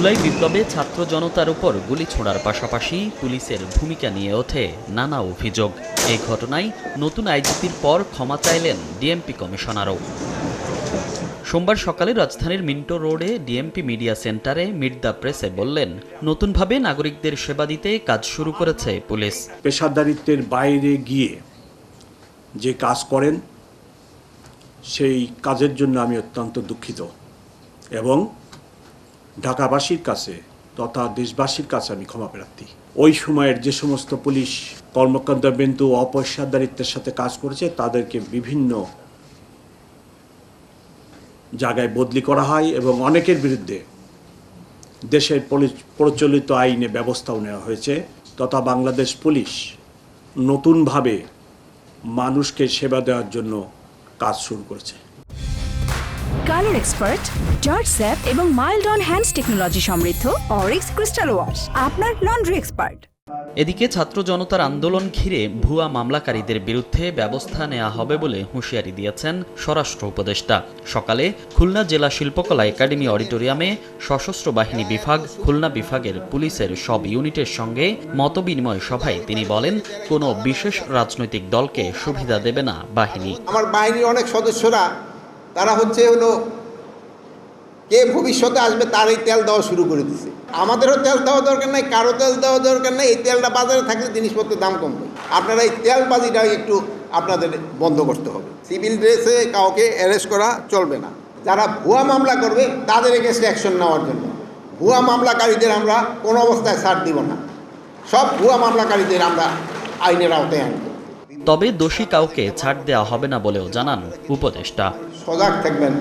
জুলাই বিপ্লবে ছাত্র জনতার উপর গুলি ছোড়ার পাশাপাশি পুলিশের ভূমিকা নিয়ে ওঠে নানা অভিযোগ। এই ঘটনায় নতুন আইজিপির পর ক্ষমা চাইলেন ডিএমপি কমিশনারও। সোমবার সকালে রাজধানীর মিন্টো রোডে ডিএমপি মিডিয়া সেন্টারে মিট দ্য প্রেসে বললেন, নতুনভাবে নাগরিকদের সেবা দিতে কাজ শুরু করেছে পুলিশ। পেশাদারিত্বের বাইরে গিয়ে যে কাজ করেন সেই কাজের জন্য আমি অত্যন্ত দুঃখিত এবং ঢাকাবাসীর কাছে তথা দেশবাসীর কাছে আমি ক্ষমা প্রার্থী। ওই সময়ের যে সমস্ত পুলিশ কর্মকর্তাবৃন্দ অপেশাদারিত্বের সাথে কাজ করেছে তাদেরকে বিভিন্ন জায়গায় বদলি করা হয় এবং অনেকের বিরুদ্ধে দেশের প্রচলিত আইনে ব্যবস্থাও নেওয়া হয়েছে তথা বাংলাদেশ পুলিশ নতুনভাবে মানুষকে সেবা দেওয়ার জন্য কাজ শুরু করেছে। কালার এক্সপার্ট, জর্জ স্যাপ এবং মাইল্ড অন হ্যান্ডস টেকনোলজি সমৃদ্ধ অরিক্স ক্রিস্টাল ওয়াশ আপনার লন্ড্রি এক্সপার্ট। এদিকে ছাত্র জনতার আন্দোলন ঘিরে ভুয়া মামলাকারীদের বিরুদ্ধে ব্যবস্থা নেওয়া হবে বলে হুঁশিয়ারি দিয়েছেন স্বরাষ্ট্র উপদেষ্টা। সকালে খুলনা জেলা শিল্পকলা একাডেমি অডিটোরিয়ামে সশস্ত্র বাহিনী বিভাগ, খুলনা বিভাগের পুলিশের সব ইউনিটের সঙ্গে মতবিনিময় সভায় তিনি বলেন, কোনো বিশেষ রাজনৈতিক দলকে সুবিধা দেবে না বাহিনী। আমার বাহিনীর অনেক সদস্যরা তারা হলো কে ভবিষ্যতে আসবে তারই তেল দেওয়া শুরু করে দিছে। আমাদেরও তেল দেওয়া দরকার নাই, কারো তেল দেওয়া দরকার নাই। এই তেলটা বাজারে থাকলে জিনিসপত্রের দাম কমবে। আপনারা এই তেলবাজিটা একটু আপনাদের বন্ধ করতে হবে। সিভিল ড্রেসে কাউকে অ্যারেস্ট করা চলবে না। যারা ভুয়া মামলা করবে তাদের এগেনস্ট অ্যাকশন নেওয়ার জন্য ভুয়া মামলাকারীদের আমরা কোনো অবস্থায় ছাড় দিব না। সব ভুয়া মামলাকারীদের আমরা আইনের আওতায় আনব। তবে দোষী কাউকে ছাড় দেওয়া হবে না বলেও জানান উপদেষ্টা। সজাগ থাকবেন।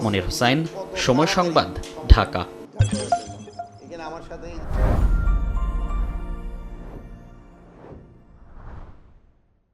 মনির হোসাইন, সময় সংবাদ, ঢাকা। এখানে আমার সাথে